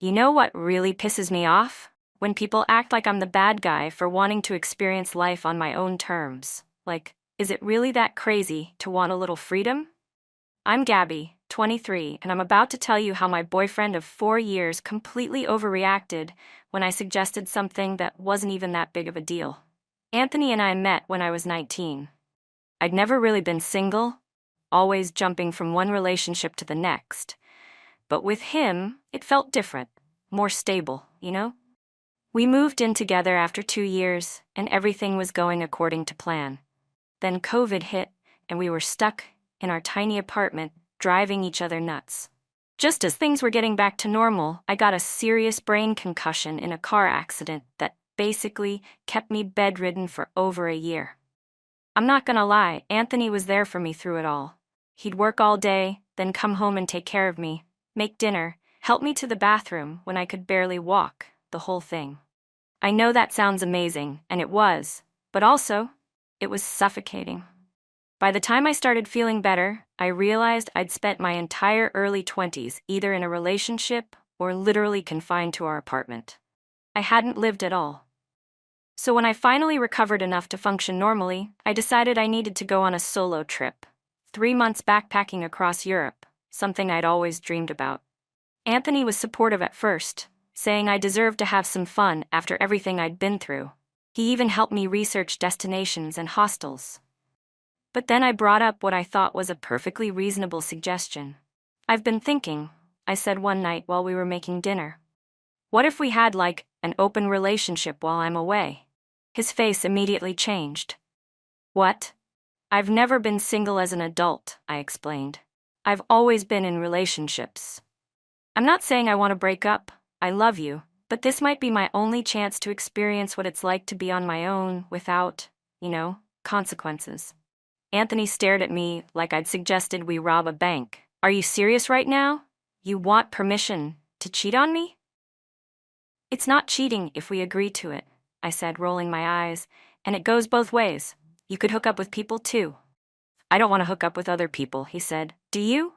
You know what really pisses me off? When people act like I'm the bad guy for wanting to experience life on my own terms. Like, is it really that crazy to want a little freedom? I'm Gabby, 23, and I'm about to tell you how my boyfriend of 4 years completely overreacted when I suggested something that wasn't even that big of a deal. Anthony and I met when I was 19. I'd never really been single, always jumping from one relationship to the next. But with him, it felt different, more stable, you know? We moved in together after 2 years, and everything was going according to plan. Then COVID hit, and we were stuck in our tiny apartment, driving each other nuts. Just as things were getting back to normal, I got a serious brain concussion in a car accident that basically kept me bedridden for over a year. I'm not gonna lie, Anthony was there for me through it all. He'd work all day, then come home and take care of me, make dinner, help me to the bathroom when I could barely walk, the whole thing. I know that sounds amazing, and it was, but also, it was suffocating. By the time I started feeling better, I realized I'd spent my entire early 20s either in a relationship or literally confined to our apartment. I hadn't lived at all. So when I finally recovered enough to function normally, I decided I needed to go on a solo trip. 3 months backpacking across Europe, something I'd always dreamed about. Anthony was supportive at first, saying I deserved to have some fun after everything I'd been through. He even helped me research destinations and hostels. But then I brought up what I thought was a perfectly reasonable suggestion. I've been thinking, I said one night while we were making dinner. What if we had like an open relationship while I'm away? His face immediately changed. What? I've never been single as an adult, I explained. I've always been in relationships. I'm not saying I want to break up, I love you, but this might be my only chance to experience what it's like to be on my own without, consequences. Anthony stared at me like I'd suggested we rob a bank. Are you serious right now? You want permission to cheat on me? It's not cheating if we agree to it, I said, rolling my eyes, and it goes both ways. You could hook up with people too. I don't want to hook up with other people, he said. Do you?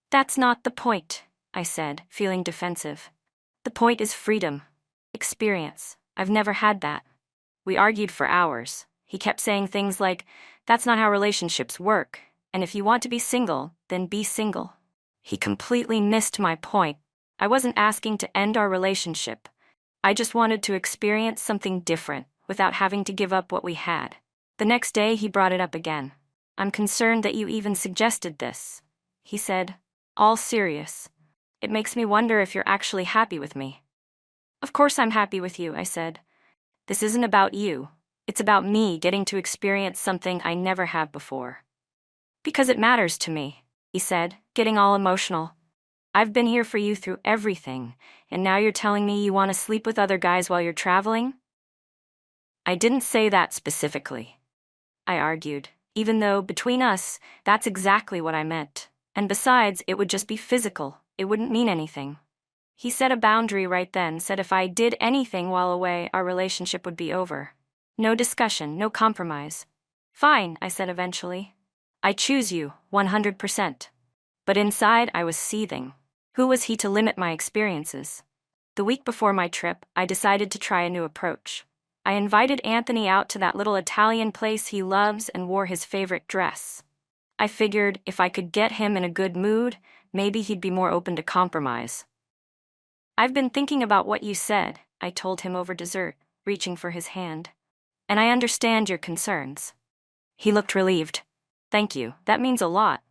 That's not the point, I said, feeling defensive. The point is freedom. Experience. I've never had that. We argued for hours. He kept saying things like, that's not how relationships work, and if you want to be single, then be single. He completely missed my point. I wasn't asking to end our relationship. I just wanted to experience something different without having to give up what we had. The next day he brought it up again. I'm concerned that you even suggested this, he said, all serious. It makes me wonder if you're actually happy with me. Of course I'm happy with you, I said. This isn't about you. It's about me getting to experience something I never have before. Because it matters to me, he said, getting all emotional. I've been here for you through everything, and now you're telling me you want to sleep with other guys while you're traveling? I didn't say that specifically, I argued, even though, between us, that's exactly what I meant. And besides, it would just be physical. It wouldn't mean anything. He set a boundary right then, said if I did anything while away, our relationship would be over. No discussion, no compromise. Fine, I said eventually. I choose you, 100%. But inside, I was seething. Who was he to limit my experiences? The week before my trip, I decided to try a new approach. I invited Anthony out to that little Italian place he loves and wore his favorite dress. I figured if I could get him in a good mood, maybe he'd be more open to compromise. I've been thinking about what you said, I told him over dessert, reaching for his hand. And I understand your concerns. He looked relieved. Thank you, that means a lot.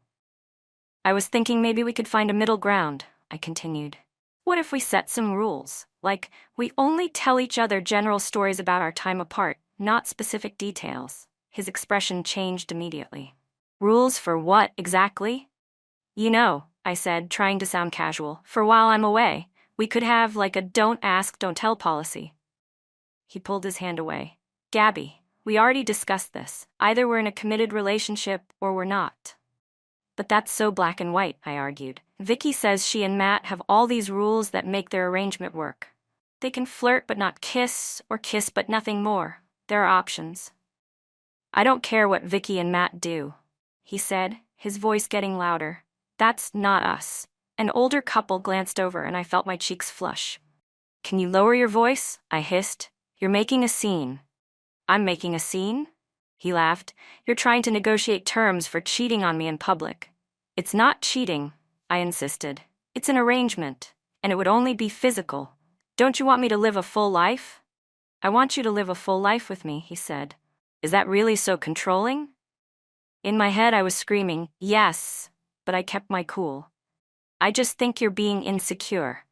I was thinking maybe we could find a middle ground, I continued. What if we set some rules? Like, we only tell each other general stories about our time apart, not specific details. His expression changed immediately. Rules for what, exactly? I said, trying to sound casual. For while I'm away, we could have like a don't ask, don't tell policy. He pulled his hand away. Gabby, we already discussed this. Either we're in a committed relationship or we're not. But that's so black and white, I argued. Vicky says she and Matt have all these rules that make their arrangement work. They can flirt but not kiss, or kiss but nothing more. There are options. I don't care what Vicky and Matt do, he said, his voice getting louder. That's not us. An older couple glanced over and I felt my cheeks flush. "Can you lower your voice?" I hissed. "You're making a scene." "I'm making a scene?" He laughed. "You're trying to negotiate terms for cheating on me in public." "It's not cheating," I insisted. "It's an arrangement, and it would only be physical. Don't you want me to live a full life?" "I want you to live a full life with me," he said. "Is that really so controlling?" In my head I was screaming, "Yes," but I kept my cool. "I just think you're being insecure.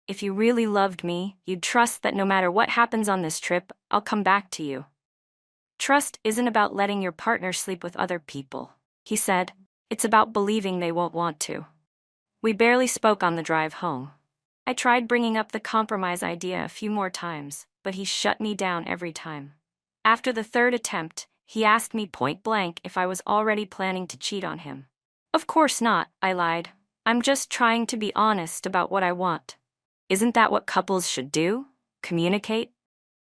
If you really loved me, you'd trust that no matter what happens on this trip, I'll come back to you." "Trust isn't about letting your partner sleep with other people," he said. "It's about believing they won't want to." We barely spoke on the drive home. I tried bringing up the compromise idea a few more times, but he shut me down every time. After the third attempt, he asked me point blank if I was already planning to cheat on him. "Of course not," I lied. "I'm just trying to be honest about what I want." "Isn't that what couples should do? Communicate?"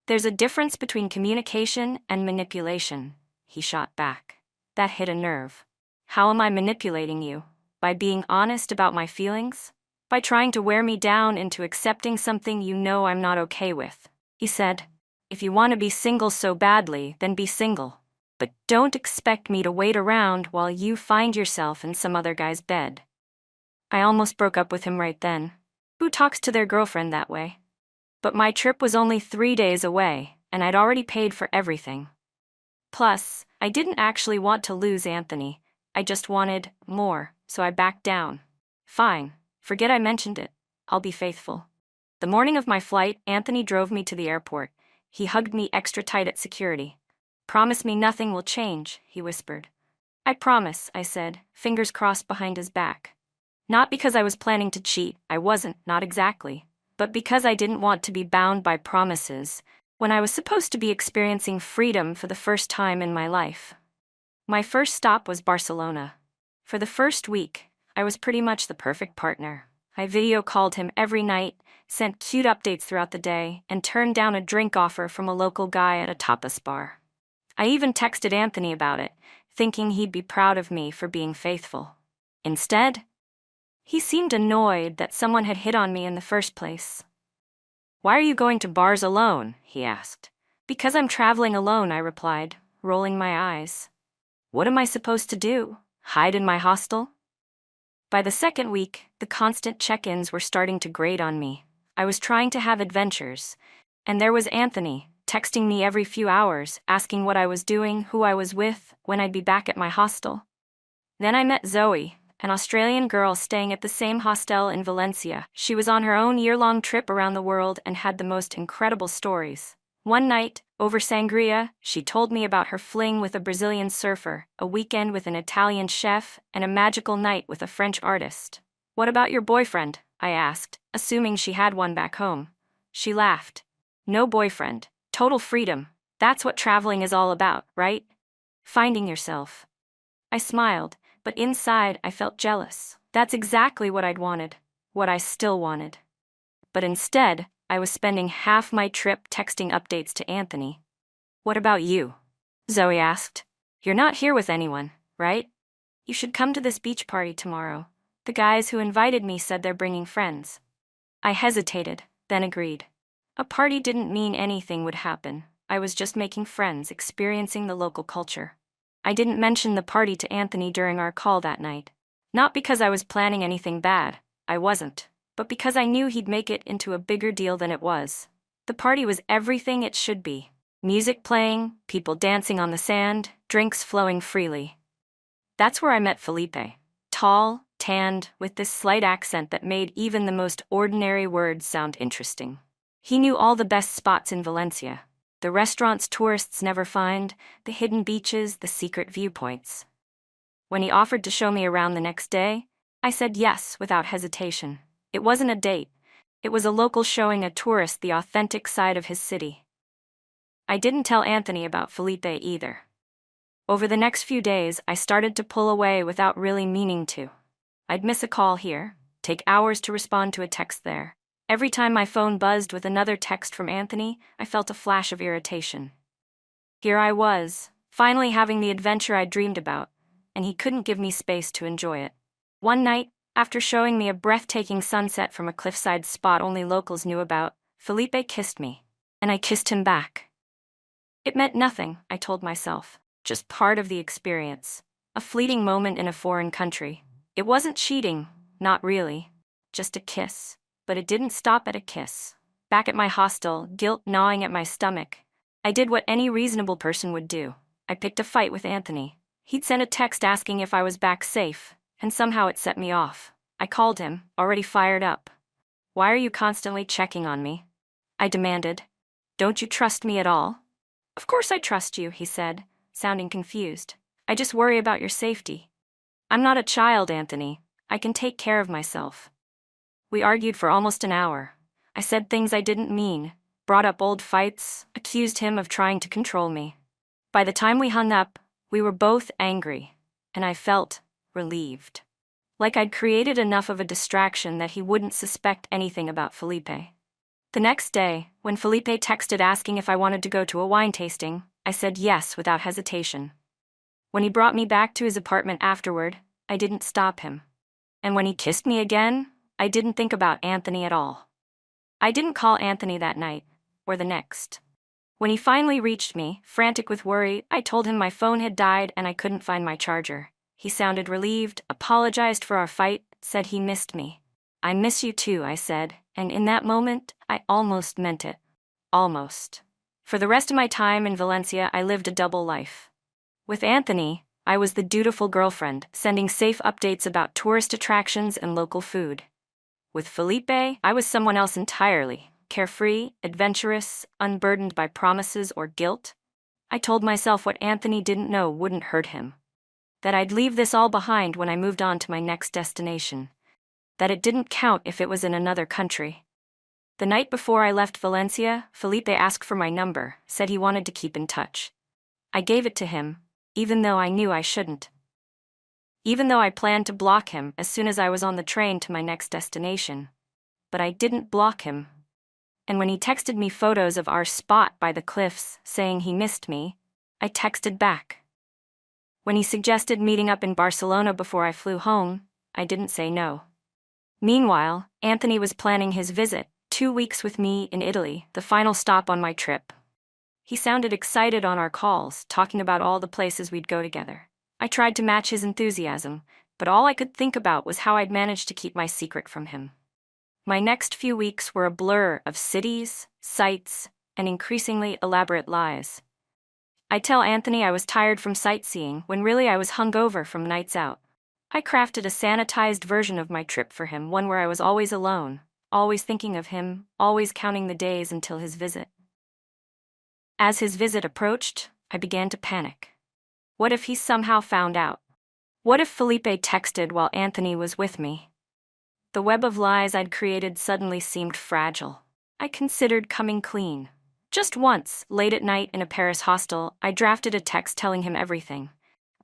"There's a difference between communication and manipulation," he shot back. That hit a nerve. "How am I manipulating you? By being honest about my feelings? By trying to wear me down into accepting something you know I'm not okay with?" He said. "If you want to be single so badly, then be single. But don't expect me to wait around while you find yourself in some other guy's bed." I almost broke up with him right then. Who talks to their girlfriend that way? But my trip was only 3 days away, and I'd already paid for everything. Plus, I didn't actually want to lose Anthony. I just wanted more, so I backed down. "Fine, forget I mentioned it. I'll be faithful." The morning of my flight, Anthony drove me to the airport. He hugged me extra tight at security. "Promise me nothing will change," he whispered. "I promise," I said, fingers crossed behind his back. Not because I was planning to cheat, I wasn't, not exactly, but because I didn't want to be bound by promises when I was supposed to be experiencing freedom for the first time in my life. My first stop was Barcelona. For the first week, I was pretty much the perfect partner. I video called him every night, sent cute updates throughout the day, and turned down a drink offer from a local guy at a tapas bar. I even texted Anthony about it, thinking he'd be proud of me for being faithful. Instead, he seemed annoyed that someone had hit on me in the first place. "Why are you going to bars alone?" he asked. "Because I'm traveling alone," I replied, rolling my eyes. "What am I supposed to do? Hide in my hostel?" By the second week, the constant check-ins were starting to grate on me. I was trying to have adventures, and there was Anthony, texting me every few hours, asking what I was doing, who I was with, when I'd be back at my hostel. Then I met Zoe, an Australian girl staying at the same hostel in Valencia. She was on her own year-long trip around the world and had the most incredible stories. One night, over sangria, she told me about her fling with a Brazilian surfer, a weekend with an Italian chef, and a magical night with a French artist. "What about your boyfriend?" I asked, assuming she had one back home. She laughed. "No boyfriend. Total freedom. That's what traveling is all about, right? Finding yourself." I smiled, but inside I felt jealous. That's exactly what I'd wanted, what I still wanted. But instead, I was spending half my trip texting updates to Anthony. "What about you?" Zoe asked. "You're not here with anyone, right? You should come to this beach party tomorrow. The guys who invited me said they're bringing friends." I hesitated, then agreed. A party didn't mean anything would happen. I was just making friends, experiencing the local culture. I didn't mention the party to Anthony during our call that night. Not because I was planning anything bad, I wasn't, but because I knew he'd make it into a bigger deal than it was. The party was everything it should be. Music playing, people dancing on the sand, drinks flowing freely. That's where I met Felipe. Tall, tanned, with this slight accent that made even the most ordinary words sound interesting. He knew all the best spots in Valencia. The restaurants tourists never find, the hidden beaches, the secret viewpoints. When he offered to show me around the next day, I said yes without hesitation. It wasn't a date. It was a local showing a tourist the authentic side of his city. I didn't tell Anthony about Felipe either. Over the next few days, I started to pull away without really meaning to. I'd miss a call here, take hours to respond to a text there. Every time my phone buzzed with another text from Anthony, I felt a flash of irritation. Here I was, finally having the adventure I dreamed about, and he couldn't give me space to enjoy it. One night, After showing me a breathtaking sunset from a cliffside spot only locals knew about, Felipe kissed me, and I kissed him back. It meant nothing, I told myself, just part of the experience. A fleeting moment in a foreign country. It wasn't cheating, not really. Just a kiss. But it didn't stop at a kiss. Back at my hostel, guilt gnawing at my stomach, I did what any reasonable person would do. I picked a fight with Anthony. He'd sent a text asking if I was back safe, and somehow it set me off. I called him, already fired up. "Why are you constantly checking on me?" I demanded. "Don't you trust me at all?" "Of course I trust you," he said, sounding confused. "I just worry about your safety." "I'm not a child, Anthony. I can take care of myself." We argued for almost an hour. I said things I didn't mean, brought up old fights, accused him of trying to control me. By the time we hung up, we were both angry, and I felt relieved. Like I'd created enough of a distraction that he wouldn't suspect anything about Felipe. The next day, when Felipe texted asking if I wanted to go to a wine tasting, I said yes without hesitation. When he brought me back to his apartment afterward, I didn't stop him. And when he kissed me again, I didn't think about Anthony at all. I didn't call Anthony that night, or the next. When he finally reached me, frantic with worry, I told him my phone had died and I couldn't find my charger. He sounded relieved, apologized for our fight, said he missed me. "I miss you too," I said, and in that moment, I almost meant it. Almost. For the rest of my time in Valencia, I lived a double life. With Anthony, I was the dutiful girlfriend, sending safe updates about tourist attractions and local food. With Felipe, I was someone else entirely, carefree, adventurous, unburdened by promises or guilt. I told myself what Anthony didn't know wouldn't hurt him. That I'd leave this all behind when I moved on to my next destination. That it didn't count if it was in another country. The night before I left Valencia, Felipe asked for my number, said he wanted to keep in touch. I gave it to him, even though I knew I shouldn't. Even though I planned to block him as soon as I was on the train to my next destination. But I didn't block him. And when he texted me photos of our spot by the cliffs, saying he missed me, I texted back. When he suggested meeting up in Barcelona before I flew home, I didn't say no. Meanwhile, Anthony was planning his visit, 2 weeks with me in Italy, the final stop on my trip. He sounded excited on our calls, talking about all the places we'd go together. I tried to match his enthusiasm, but all I could think about was how I'd managed to keep my secret from him. My next few weeks were a blur of cities, sights, and increasingly elaborate lies. I'd tell Anthony I was tired from sightseeing when really I was hungover from nights out. I crafted a sanitized version of my trip for him, one where I was always alone, always thinking of him, always counting the days until his visit. As his visit approached, I began to panic. What if he somehow found out? What if Felipe texted while Anthony was with me? The web of lies I'd created suddenly seemed fragile. I considered coming clean. Just once, late at night in a Paris hostel, I drafted a text telling him everything.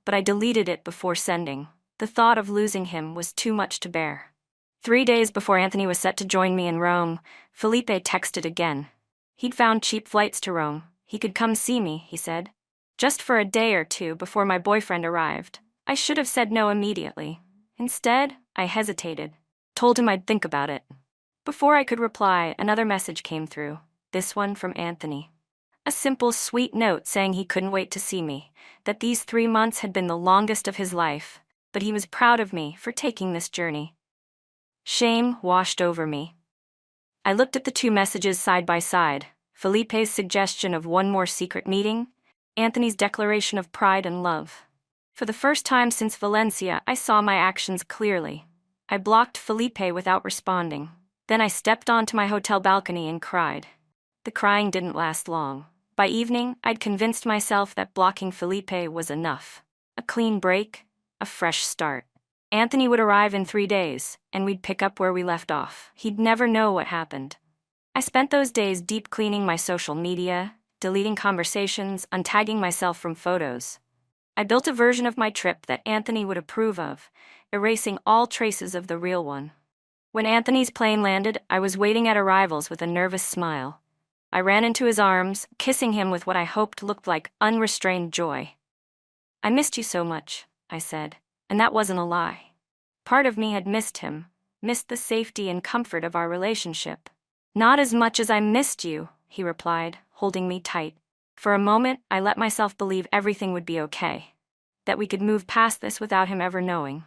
But I deleted it before sending. The thought of losing him was too much to bear. 3 days before Anthony was set to join me in Rome, Felipe texted again. He'd found cheap flights to Rome. He could come see me, he said. Just for a day or two before my boyfriend arrived. I should have said no immediately. Instead, I hesitated. Told him I'd think about it. Before I could reply, another message came through. This one from Anthony. A simple, sweet note saying he couldn't wait to see me, that these 3 months had been the longest of his life, but he was proud of me for taking this journey. Shame washed over me. I looked at the 2 messages side by side, Felipe's suggestion of one more secret meeting, Anthony's declaration of pride and love. For the first time since Valencia, I saw my actions clearly. I blocked Felipe without responding. Then I stepped onto my hotel balcony and cried. The crying didn't last long. By evening, I'd convinced myself that blocking Felipe was enough. A clean break, a fresh start. Anthony would arrive in 3 days, and we'd pick up where we left off. He'd never know what happened. I spent those days deep cleaning my social media, deleting conversations, untagging myself from photos. I built a version of my trip that Anthony would approve of, erasing all traces of the real one. When Anthony's plane landed, I was waiting at arrivals with a nervous smile. I ran into his arms, kissing him with what I hoped looked like unrestrained joy. "I missed you so much," I said, and that wasn't a lie. Part of me had missed him, missed the safety and comfort of our relationship. Not as much as I missed you, he replied, holding me tight. For a moment, I let myself believe everything would be okay, that we could move past this without him ever knowing.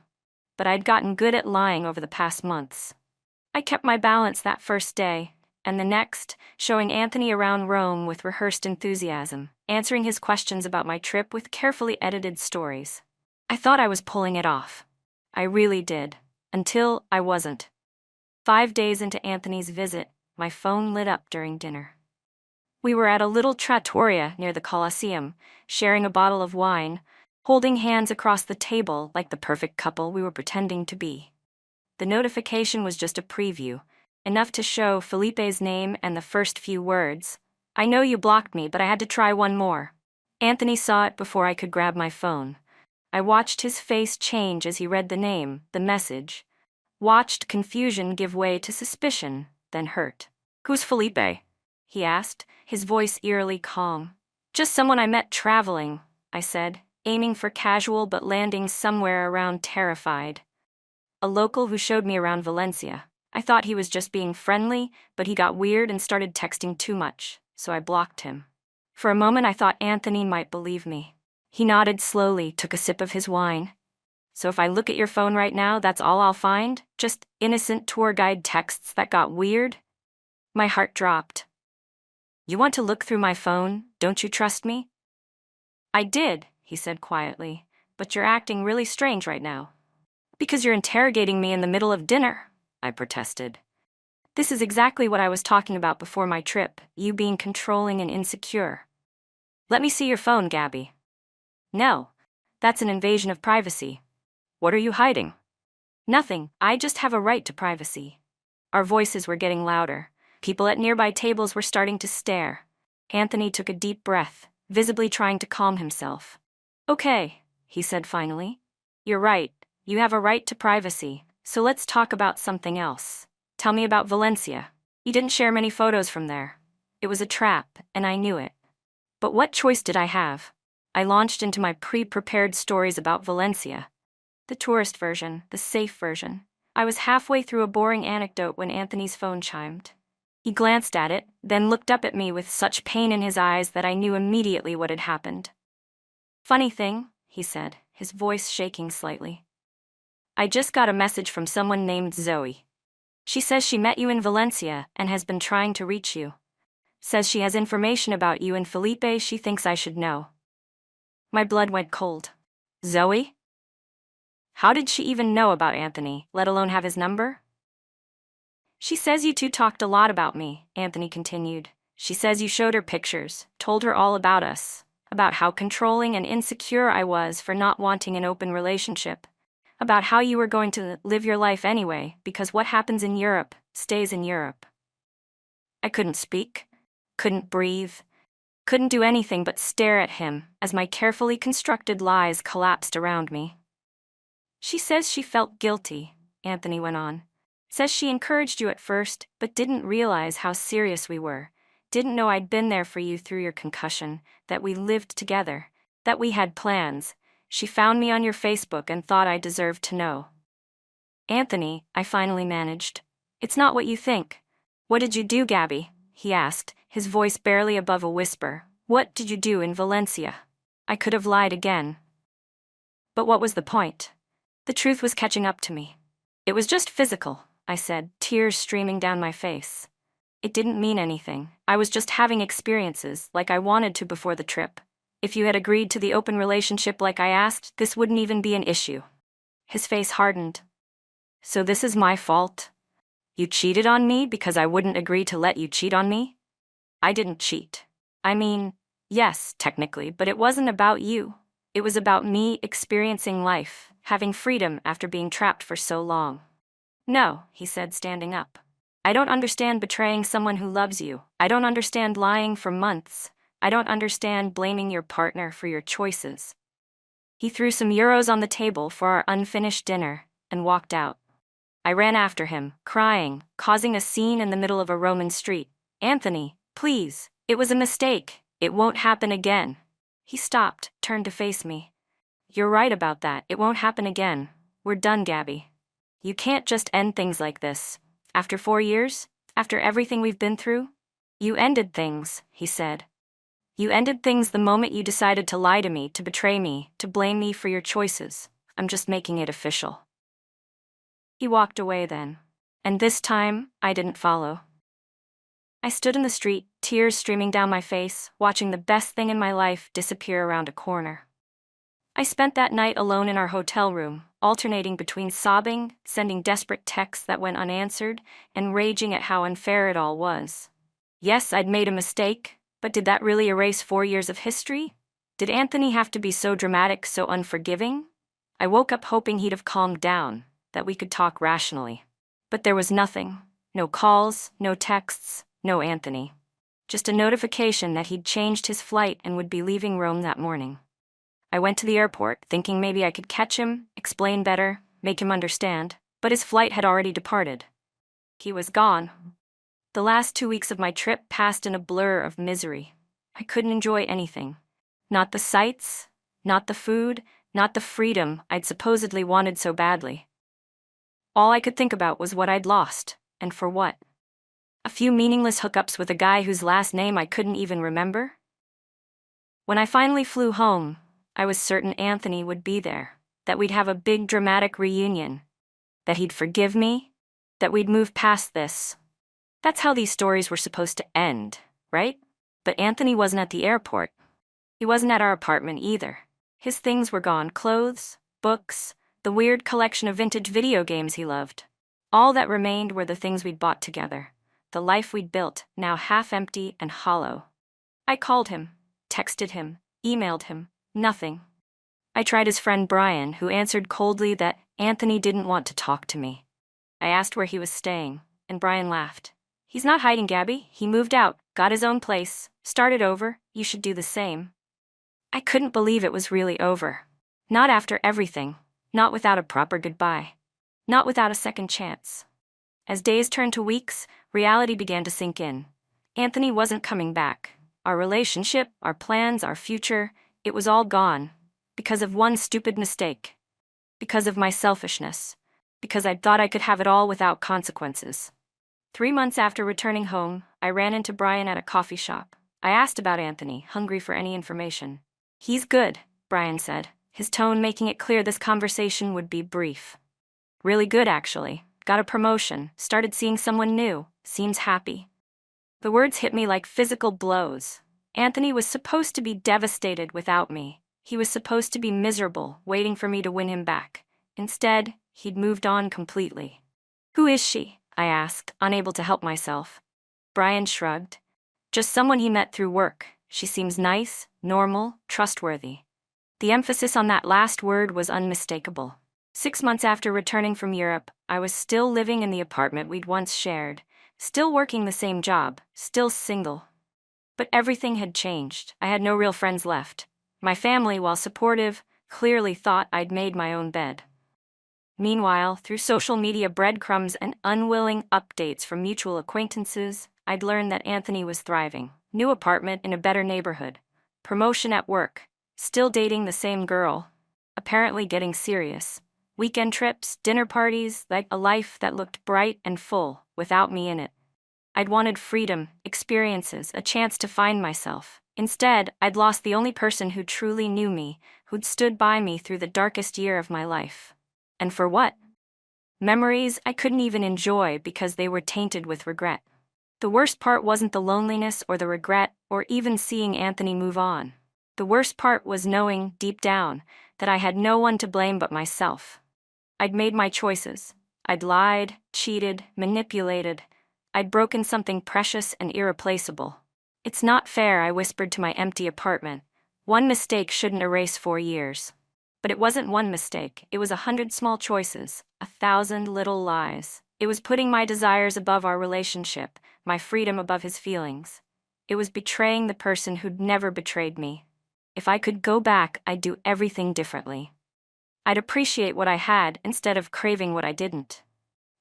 But I'd gotten good at lying over the past months. I kept my balance that first day, and the next, showing Anthony around Rome with rehearsed enthusiasm, answering his questions about my trip with carefully edited stories. I thought I was pulling it off. I really did, until I wasn't. 5 days into Anthony's visit, my phone lit up during dinner. We were at a little trattoria near the Colosseum, sharing a bottle of wine, holding hands across the table like the perfect couple we were pretending to be. The notification was just a preview, enough to show Felipe's name and the first few words. I know you blocked me, but I had to try one more. Anthony saw it before I could grab my phone. I watched his face change as he read the name, the message. Watched confusion give way to suspicion, then hurt. "Who's Felipe?" he asked, his voice eerily calm. "Just someone I met traveling," I said, aiming for casual but landing somewhere around terrified. "A local who showed me around Valencia. I thought he was just being friendly, but he got weird and started texting too much, so I blocked him." For a moment I thought Anthony might believe me. He nodded slowly, took a sip of his wine. "So if I look at your phone right now, that's all I'll find? Just innocent tour guide texts that got weird?" My heart dropped. "You want to look through my phone? Don't you trust me?" "I did," he said quietly, "but you're acting really strange right now." "Because you're interrogating me in the middle of dinner," I protested. "This is exactly what I was talking about before my trip, you being controlling and insecure." "Let me see your phone, Gabby." "No. That's an invasion of privacy." "What are you hiding?" "Nothing, I just have a right to privacy." Our voices were getting louder. People at nearby tables were starting to stare. Anthony took a deep breath, visibly trying to calm himself. "Okay," he said finally. "You're right. You have a right to privacy, so let's talk about something else. Tell me about Valencia. You didn't share many photos from there. It was a trap, and I knew it. But what choice did I have? I launched into my pre-prepared stories about Valencia. The tourist version, the safe version. I was halfway through a boring anecdote when Anthony's phone chimed. He glanced at it, then looked up at me with such pain in his eyes that I knew immediately what had happened. "Funny thing," he said, his voice shaking slightly. "I just got a message from someone named Zoe. She says she met you in Valencia and has been trying to reach you. Says she has information about you and Felipe she thinks I should know." My blood went cold. Zoe? How did she even know about Anthony, let alone have his number? "She says you two talked a lot about me," Anthony continued. "She says you showed her pictures, told her all about us, about how controlling and insecure I was for not wanting an open relationship, about how you were going to live your life anyway, because what happens in Europe stays in Europe." I couldn't speak, couldn't breathe, couldn't do anything but stare at him as my carefully constructed lies collapsed around me. "She says she felt guilty," Anthony went on. "Says she encouraged you at first, but didn't realize how serious we were. Didn't know I'd been there for you through your concussion, that we lived together, that we had plans. She found me on your Facebook and thought I deserved to know." "Anthony," I finally managed. "It's not what you think." "What did you do, Gabby?" he asked, his voice barely above a whisper. "What did you do in Valencia?" I could have lied again. But what was the point? The truth was catching up to me. "It was just physical," I said, tears streaming down my face. "It didn't mean anything. I was just having experiences, like I wanted to before the trip. If you had agreed to the open relationship like I asked, this wouldn't even be an issue." His face hardened. "So this is my fault? You cheated on me because I wouldn't agree to let you cheat on me?" "I didn't cheat. I mean, yes, technically, but it wasn't about you. It was about me experiencing life, having freedom after being trapped for so long." "No," he said, standing up. "I don't understand betraying someone who loves you. I don't understand lying for months. I don't understand blaming your partner for your choices." He threw some euros on the table for our unfinished dinner and walked out. I ran after him, crying, causing a scene in the middle of a Roman street. "Anthony, please, it was a mistake. It won't happen again." He stopped, turned to face me. "You're right about that. It won't happen again. We're done, Gabby." You can't just end things like this. After 4 years? After everything we've been through? You ended things, he said. You ended things the moment you decided to lie to me, to betray me, to blame me for your choices. I'm just making it official. He walked away then. And this time, I didn't follow. I stood in the street, tears streaming down my face, watching the best thing in my life disappear around a corner. I spent that night alone in our hotel room, alternating between sobbing, sending desperate texts that went unanswered, and raging at how unfair it all was. Yes, I'd made a mistake, but did that really erase 4 years of history? Did Anthony have to be so dramatic, so unforgiving? I woke up hoping he'd have calmed down, that we could talk rationally. But there was nothing. No calls, no texts, no Anthony. Just a notification that he'd changed his flight and would be leaving Rome that morning. I went to the airport, thinking maybe I could catch him, explain better, make him understand, but his flight had already departed. He was gone. The last 2 weeks of my trip passed in a blur of misery. I couldn't enjoy anything. Not the sights, not the food, not the freedom I'd supposedly wanted so badly. All I could think about was what I'd lost, and for what. A few meaningless hookups with a guy whose last name I couldn't even remember? When I finally flew home, I was certain Anthony would be there, that we'd have a big dramatic reunion, that he'd forgive me, that we'd move past this. That's how these stories were supposed to end, right? But Anthony wasn't at the airport. He wasn't at our apartment either. His things were gone: clothes, books, the weird collection of vintage video games he loved. All that remained were the things we'd bought together, the life we'd built, now half empty and hollow. I called him, texted him, emailed him. Nothing. I tried his friend Brian, who answered coldly that Anthony didn't want to talk to me. I asked where he was staying, and Brian laughed. He's not hiding, Gabby. He moved out, got his own place, started over. You should do the same. I couldn't believe it was really over. Not after everything. Not without a proper goodbye. Not without a second chance. As days turned to weeks, reality began to sink in. Anthony wasn't coming back. Our relationship, our plans, our future, it was all gone. Because of one stupid mistake. Because of my selfishness. Because I'd thought I could have it all without consequences. 3 months after returning home, I ran into Brian at a coffee shop. I asked about Anthony, hungry for any information. He's good, Brian said, his tone making it clear this conversation would be brief. Really good, actually. Got a promotion, started seeing someone new, seems happy. The words hit me like physical blows. Anthony was supposed to be devastated without me. He was supposed to be miserable, waiting for me to win him back. Instead, he'd moved on completely. Who is she? I asked, unable to help myself. Brian shrugged. Just someone he met through work. She seems nice, normal, trustworthy. The emphasis on that last word was unmistakable. 6 months after returning from Europe, I was still living in the apartment we'd once shared, still working the same job, still single. But everything had changed. I had no real friends left. My family, while supportive, clearly thought I'd made my own bed. Meanwhile, through social media breadcrumbs and unwilling updates from mutual acquaintances, I'd learned that Anthony was thriving. New apartment in a better neighborhood. Promotion at work. Still dating the same girl. Apparently getting serious. Weekend trips, dinner parties, like a life that looked bright and full, without me in it. I'd wanted freedom, experiences, a chance to find myself. Instead, I'd lost the only person who truly knew me, who'd stood by me through the darkest year of my life. And for what? Memories I couldn't even enjoy because they were tainted with regret. The worst part wasn't the loneliness or the regret, or even seeing Anthony move on. The worst part was knowing, deep down, that I had no one to blame but myself. I'd made my choices. I'd lied, cheated, manipulated. I'd broken something precious and irreplaceable. It's not fair, I whispered to my empty apartment. One mistake shouldn't erase 4 years. But it wasn't one mistake, it was 100 small choices, 1,000 little lies. It was putting my desires above our relationship, my freedom above his feelings. It was betraying the person who'd never betrayed me. If I could go back, I'd do everything differently. I'd appreciate what I had instead of craving what I didn't.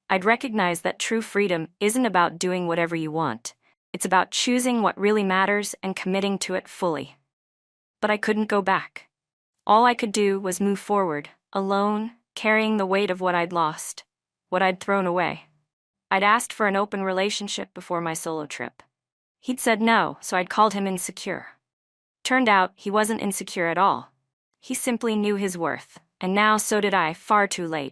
I'd recognize that true freedom isn't about doing whatever you want. It's about choosing what really matters and committing to it fully. But I couldn't go back. All I could do was move forward, alone, carrying the weight of what I'd lost. what I'd thrown away. I'd asked for an open relationship before my solo trip. He'd said no, so I'd called him insecure. Turned out, he wasn't insecure at all. He simply knew his worth, and now so did I, far too late.